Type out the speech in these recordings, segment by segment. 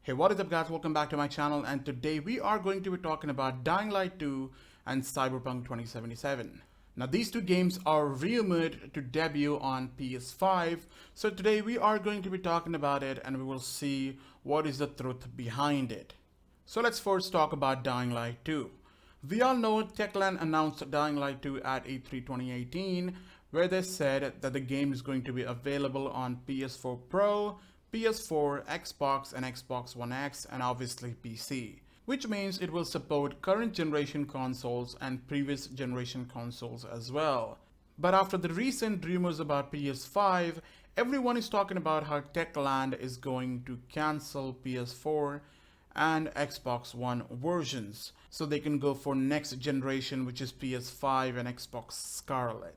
Hey, what is up guys? Welcome back to my channel, and today we are going to be talking about Dying Light 2 and Cyberpunk 2077. Now these two games are rumored to debut on PS5, so today we are going to be talking about it and we will see what is the truth behind it. So let's first talk about Dying Light 2. We all know Techland announced Dying Light 2 at E3 2018, where they said that the game is going to be available on PS4 Pro, PS4, Xbox and Xbox One X, and obviously PC, which means it will support current generation consoles and previous generation consoles as well. But after the recent rumors about PS5, everyone is talking about how Techland is going to cancel PS4 and Xbox One versions so they can go for next generation, which is PS5 and Xbox Scarlett.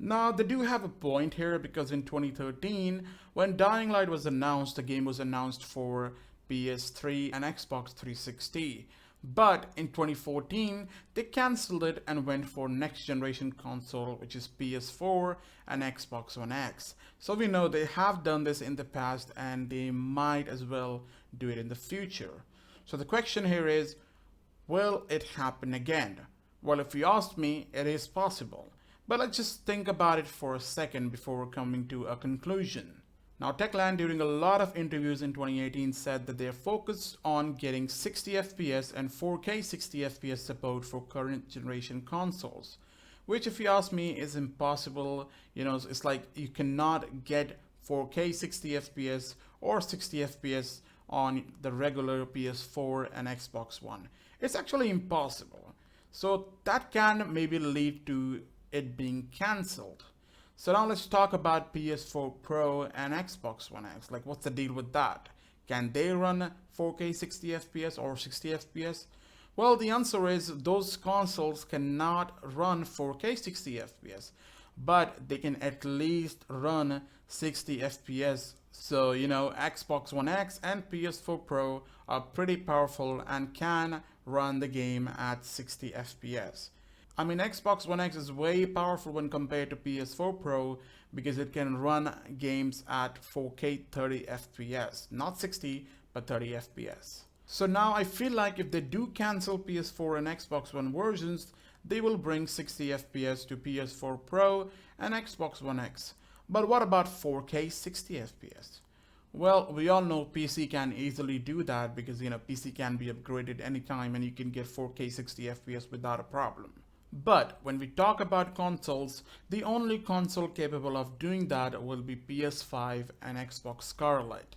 Now, they do have a point here because in 2013, when Dying Light was announced, the game was announced for PS3 and Xbox 360. But in 2014, they cancelled it and went for next generation console, which is PS4 and Xbox One X. So we know they have done this in the past and they might as well do it in the future. So the question here is, will it happen again? Well, if you ask me, it is possible. But let's just think about it for a second before coming to a conclusion. Now, Techland during a lot of interviews in 2018 said that they're focused on getting 60 FPS and 4K 60 FPS support for current generation consoles, which if you ask me is impossible. You know, it's like you cannot get 4K 60 FPS or 60 FPS on the regular PS4 and Xbox One. It's actually impossible. So that can maybe lead to it being cancelled. So now let's talk about PS4 Pro and Xbox One X. Like, what's the deal with that? Can they run 4K 60 FPS or 60 FPS? Well, the answer is those consoles cannot run 4K 60 FPS, but they can at least run 60 FPS. So, you know, Xbox One X and PS4 Pro are pretty powerful and can run the game at 60 FPS. I mean, Xbox One X is way powerful when compared to PS4 Pro because it can run games at 4K 30 FPS. Not 60, but 30 FPS. So now I feel like if they do cancel PS4 and Xbox One versions, they will bring 60 FPS to PS4 Pro and Xbox One X. But what about 4K 60 FPS? Well, we all know PC can easily do that because, you know, PC can be upgraded anytime and you can get 4K 60 FPS without a problem. But when we talk about consoles, the only console capable of doing that will be PS5 and Xbox Scarlett.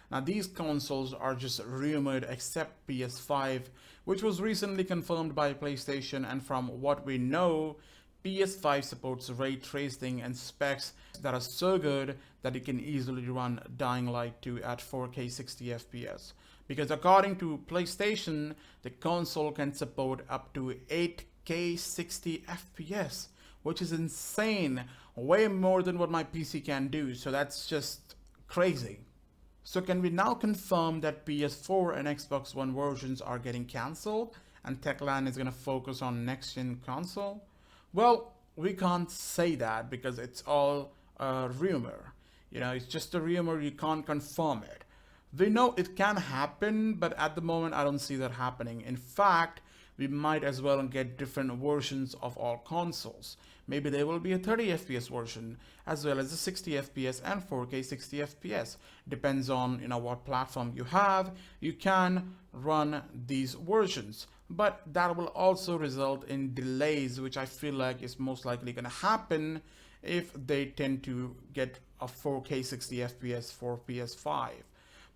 Now these consoles are just rumored except PS5, which was recently confirmed by PlayStation, and from what we know, PS5 supports ray tracing and specs that are so good that it can easily run Dying Light 2 at 4K 60 FPS. Because according to PlayStation, the console can support up to 8K 60 FPS, which is insane, way more than what my PC can do, so that's just crazy. So can we now confirm that PS4 and Xbox One versions are getting cancelled and Techland is going to focus on next-gen console? Well, we can't say that because it's all a rumor. You know, it's just a rumor, you can't confirm it. We know it can happen, but at the moment I don't see that happening. In fact, we might as well get different versions of all consoles. Maybe there will be a 30 FPS version as well as a 60 FPS and 4K 60 FPS. Depends on, you know, what platform you have. You can run these versions, but that will also result in delays, which I feel like is most likely going to happen if they tend to get a 4K 60 FPS for PS5.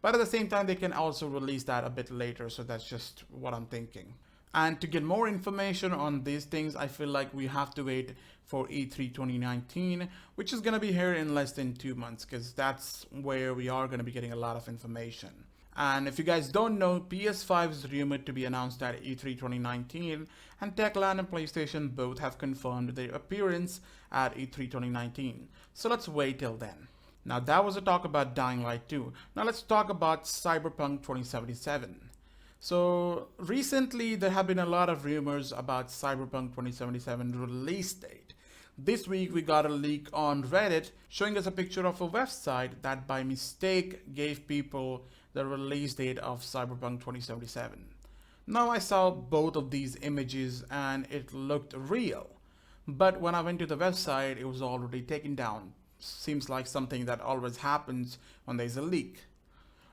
But at the same time, they can also release that a bit later, so that's just what I'm thinking. And to get more information on these things, I feel like we have to wait for E3 2019, which is going to be here in less than 2 months, because that's where we are going to be getting a lot of information. And if you guys don't know, PS5 is rumored to be announced at E3 2019, and Techland and PlayStation both have confirmed their appearance at E3 2019. So let's wait till then. Now that was a talk about Dying Light 2. Now let's talk about Cyberpunk 2077. So recently there have been a lot of rumors about Cyberpunk 2077 release date. This week we got a leak on Reddit showing us a picture of a website that by mistake gave people the release date of Cyberpunk 2077. Now I saw both of these images and it looked real. But when I went to the website, it was already taken down. Seems like something that always happens when there's a leak.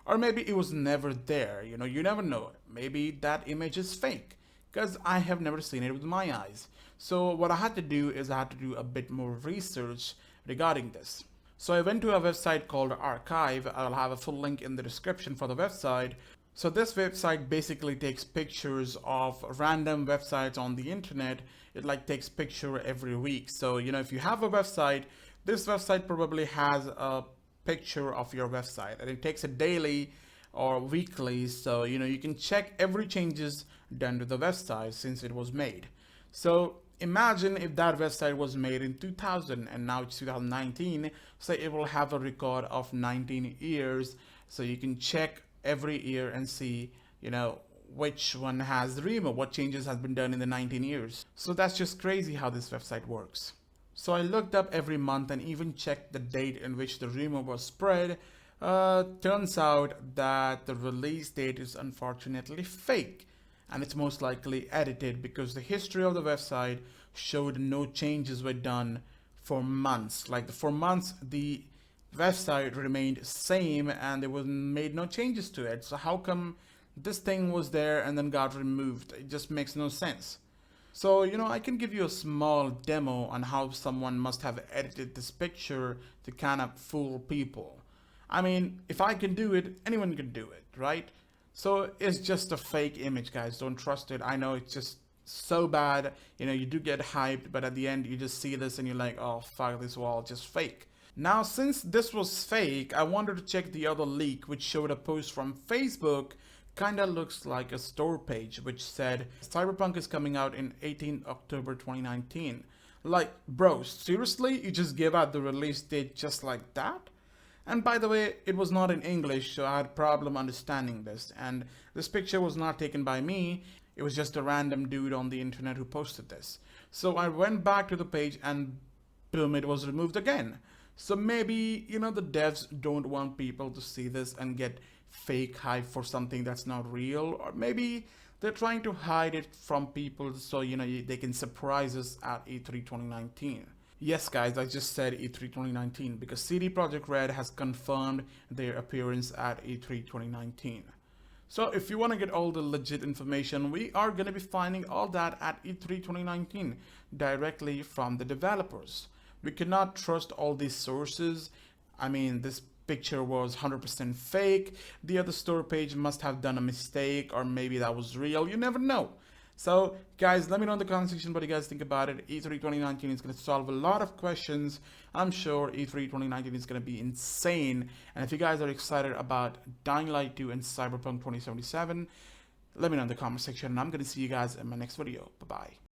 Or maybe it was never there, you never know. Maybe that image is fake, because I have never seen it with my eyes. So what I had to do is I had to do a bit more research regarding this. So I went to a website called Archive. I'll have a full link in the description for the website. So this website basically takes pictures of random websites on the internet. It like takes picture every week. So, if you have a website, this website probably has a picture of your website and it takes it daily or weekly. So, you can check every changes done to the website since it was made. So imagine if that website was made in 2000 and now it's 2019. So it will have a record of 19 years. So you can check every year and see, which one has removed, what changes has been done in the 19 years. So that's just crazy how this website works. So I looked up every month and even checked the date in which the rumor was spread. Turns out that the release date is unfortunately fake, and it's most likely edited because the history of the website showed no changes were done for months. Like for months, the website remained same and there was made no changes to it. So how come this thing was there and then got removed? It just makes no sense. So, I can give you a small demo on how someone must have edited this picture to kind of fool people. I mean, if I can do it, anyone can do it, right? So it's just a fake image, guys. Don't trust it. I know it's just so bad. You do get hyped, but at the end you just see this and you're like, oh, fuck, this was all just fake. Now, since this was fake, I wanted to check the other leak, which showed a post from Facebook. Kinda looks like a store page which said Cyberpunk is coming out in 18 October 2019. Like, bro, seriously? You just gave out the release date just like that? And by the way, it was not in English, so I had problem understanding this. And this picture was not taken by me. It was just a random dude on the internet who posted this. So I went back to the page and boom, it was removed again. So maybe, the devs don't want people to see this and get fake hype for something that's not real, or maybe they're trying to hide it from people so they can surprise us at E3 2019. Yes guys, I just said E3 2019 because CD Projekt Red has confirmed their appearance at E3 2019. So if you want to get all the legit information, we are going to be finding all that at E3 2019 directly from the developers. We cannot trust all these sources. I mean, this picture was 100% fake. The other store page must have done a mistake, or maybe that was real. You never know. So guys, let me know in the comment section what you guys think about it. E3 2019 is going to solve a lot of questions. I'm sure E3 2019 is going to be insane. And if you guys are excited about Dying Light 2 and Cyberpunk 2077, let me know in the comment section. And I'm going to see you guys in my next video. Bye bye.